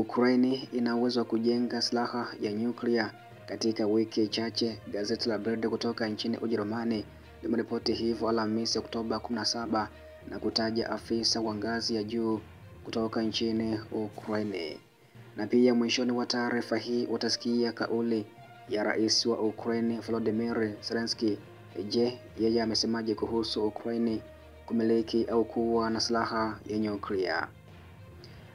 Ukraine ina uwezo wa kujenga silaha ya nyuklia katika wiki chache, gazeti la Bild kutoka nchini Ujerumani limeripoti hivyo Alhamisi Oktoba 17 na kutaja afisa wa ngazi ya juu kutoka nchini Ukraine. Na pia mwishoni wa taarifa hii utasikia kauli ya rais wa Ukraine Volodymyr Zelensky. Je, yeye amesemaje kuhusu Ukraine kumiliki au kuwa na silaha ya nyuklia?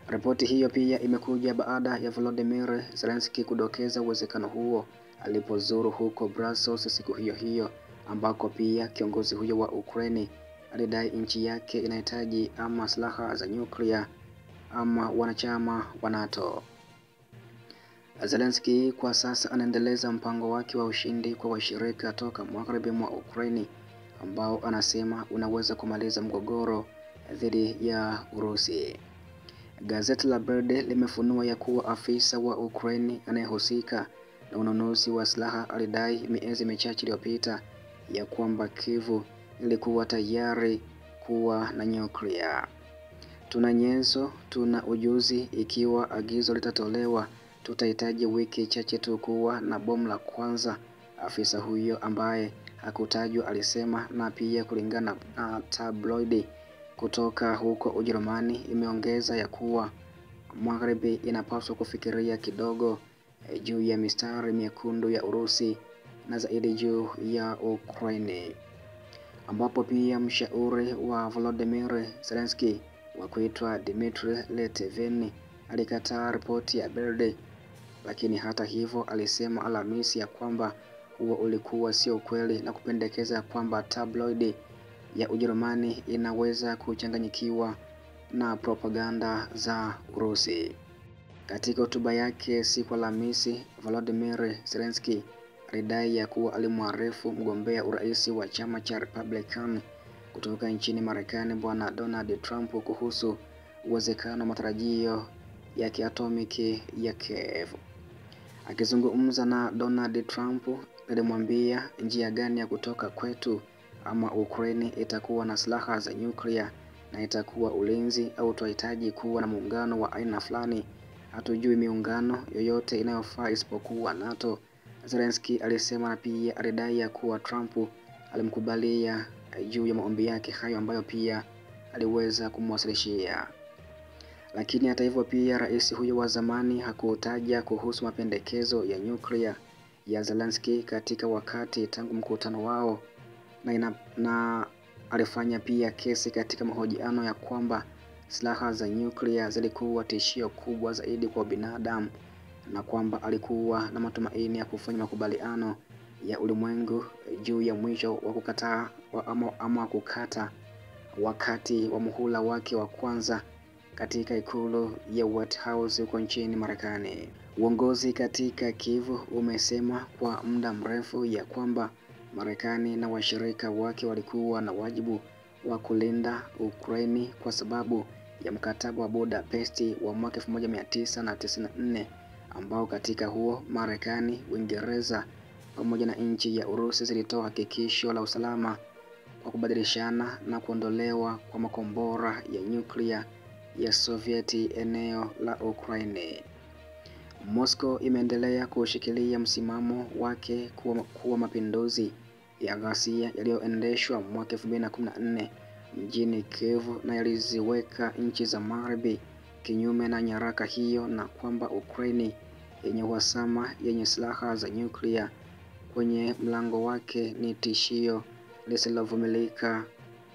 Ripoti hiyo pia imekuja baada ya Volodymyr Zelensky kudokeza uwezekano huo alipozuru huko Brussels siku hiyo hiyo, ambako pia kiongozi huyo wa Ukraine alidai nchi yake inahitaji ama silaha za nyuklia ama wanachama wa NATO. Zelensky kwa sasa anaendeleza mpango wake wa ushindi kwa washirika toka magharibi mwa Ukraine ambao anasema unaweza kumaliza mgogoro dhidi ya Urusi. Gazeti la Bild limefunua ya kuwa afisa wa Ukraine anayehusika na ununuzi wa silaha alidai miezi michache iliyopita ya kwamba Kyiv ilikuwa tayari kuwa na nyuklia. Tuna nyenzo, tuna ujuzi, ikiwa agizo litatolewa tutahitaji wiki chache tu kuwa na bomu la kwanza, afisa huyo ambaye hakutajwa alisema. Na pia kulingana na tabloidi kutoka huko Ujerumani imeongeza ya kuwa Magharibi inapaswa kufikiria kidogo juu ya mistari miekundu ya Urusi na zaidi juu ya Ukraine, ambapo pia mshauri wa Volodymyr Zelensky wa kuitwa Dmitry Letvin alikataa ripoti ya Bild, lakini hata hivyo alisema Alhamisi ya kwamba huo ulikuwa sio ukweli na kupendekeza kwamba tabloidi ya Ujerumani inaweza kuchanganyikiwa na propaganda za Urusi. Katika hotuba yake siku Alhamisi, Volodymyr Zelensky alidai ya kuwa alimwarifu mgombea urais wa chama cha Republican kutoka nchini Marekani Bwana Donald Trump kuhusu uwezekano wa matarajio ya kiatomiki ya Kiev. Akizungumza na Donald Trump alimwambia, njia gani ya kutoka kwetu ama Ukraine itakuwa na silaha za nyuklia na itakuwa ulinzi au tunahitaji kuwa na muungano wa aina fulani? Hatujui miungano yoyote inayofaa isipokuwa NATO, Zelensky alisema. Na pia alidai ya kuwa Trump alimkubalia juu ya maombi yake hayo ambayo pia aliweza kumwasilishia. Lakini hata hivyo pia rais huyo wa zamani hakutaja kuhusu mapendekezo ya nyuklia ya Zelensky katika wakati tangu mkutano wao, na alifanya pia kesi katika mahojiano ya kwamba silaha za nyuklia zilikuwa tishio kubwa zaidi kwa binadamu na kwamba alikuwa na matumaini ya kufanya makubaliano ya ulimwengu juu ya mwisho wa kukataa ama kukata wakati wa muhula wake wa kwanza katika ikulu ya White House huko nchini Marekani. Uongozi katika Kyiv umesema kwa muda mrefu ya kwamba Marekani na washirika wake walikuwa na wajibu wa kulinda Ukraine kwa sababu ya mkataba wa Budapest wa mwaka 1994 ambao katika huo Marekani, Uingereza pamoja na nchi ya Urusi zilitoa hakikisho la usalama kwa kubadilishana na kuondolewa kwa makombora ya nyuklia ya Sovieti eneo la Ukraine. Moscow imeendelea kushikilia msimamo wake kuwa mapinduzi ya ghasia yaliyoendeshwa mwaka 2014 mjini Kyiv na yaliziweka nchi za Magharibi kinyume na nyaraka hiyo, na kwamba Ukraine yenye uhasama yenye silaha za nyuklia kwenye mlango wake ni tishio lisilovumilika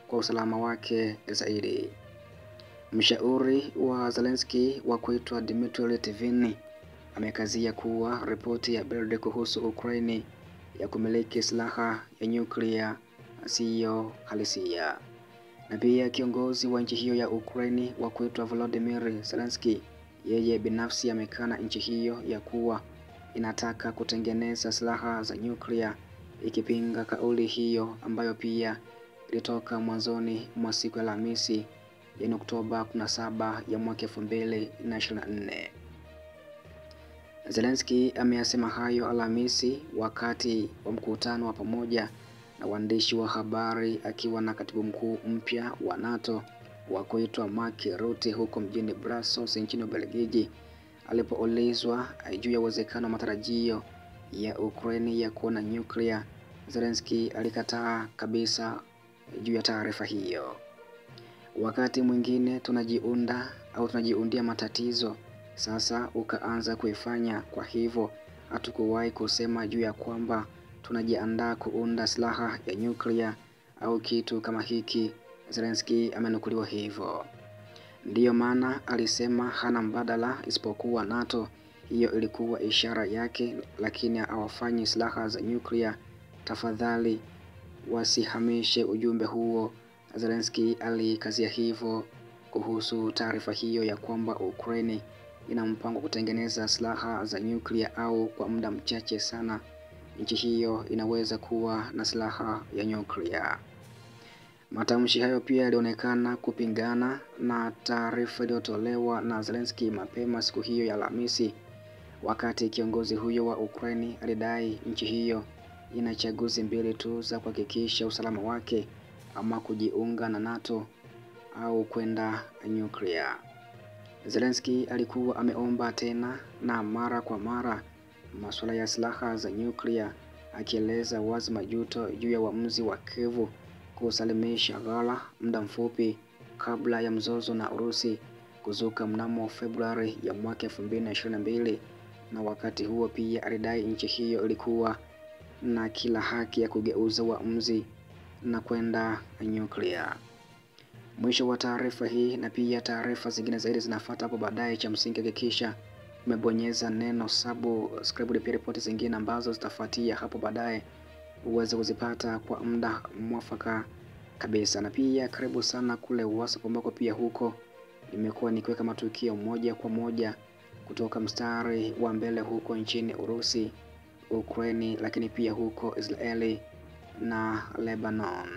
kwa usalama wake zaidi. Mshauri wa Zelensky wa kuitwa Dmitry Letvin amekazia kuwa ripoti ya Bild kuhusu Ukraine ya kumiliki silaha ya nyuklia siyo halisia. Na pia kiongozi wa nchi hiyo ya Ukraine wa kuitwa Volodymyr Zelensky yeye binafsi amekana nchi hiyo ya kuwa inataka kutengeneza silaha za nyuklia, ikipinga kauli hiyo ambayo pia ilitoka mwanzoni mwa siku ya Alhamisi ya Oktoba 17 ya mwaka 2024. Zelensky ameyasema hayo Alhamisi wakati wa mkutano wa pamoja na waandishi wa habari akiwa na katibu mkuu mpya wa NATO wa kuitwa Mark Rutte huko mjini Brussels nchini Ubelgiji. Alipoulizwa juu ya uwezekano wa matarajio ya Ukraine ya kuwa na nyuklia, Zelensky alikataa kabisa juu ya taarifa hiyo. Wakati mwingine tunajiundia matatizo, sasa ukaanza kuifanya. Kwa hivyo hatukuwahi kusema juu ya kwamba tunajiandaa kuunda silaha ya nyuklia au kitu kama hiki, Zelensky amenukuliwa hivyo. Ndiyo maana alisema hana mbadala isipokuwa NATO. Hiyo ilikuwa ishara yake, lakini hawafanyi silaha za nyuklia. Tafadhali wasihamishe ujumbe huo, Zelensky alikazia hivyo kuhusu taarifa hiyo ya kwamba Ukraine ina mpango kutengeneza silaha za nyuklia, au kwa muda mchache sana nchi hiyo inaweza kuwa na silaha ya nyuklia. Matamshi hayo pia yalionekana kupingana na taarifa iliyotolewa na Zelensky mapema siku hiyo ya Alhamisi, wakati kiongozi huyo wa Ukraine alidai nchi hiyo ina chaguzi mbili tu za kuhakikisha usalama wake, ama kujiunga na NATO au kwenda nyuklia. Zelensky alikuwa ameomba tena na mara kwa mara masuala ya silaha za nyuklia, akieleza wazi majuto juu ya uamuzi wa Kiev kusalimisha ghala muda mfupi kabla ya mzozo na Urusi kuzuka mnamo Februari ya mwaka 2022, na wakati huo pia alidai nchi hiyo ilikuwa na kila haki ya kugeuza uamuzi na kwenda nyuklia. Mwisho wa taarifa hii, na pia taarifa zingine zaidi zinafuata hapo baadaye. Cha msingi hakikisha umebonyeza neno subscribe, pia ripoti zingine ambazo zitafuatia hapo baadaye uweze kuzipata kwa muda mwafaka kabisa. Na pia karibu sana kule WhatsApp, ambako pia huko nimekuwa nikiweka matukio moja kwa moja kutoka mstari wa mbele huko nchini Urusi, Ukraine, lakini pia huko Israeli na Lebanon.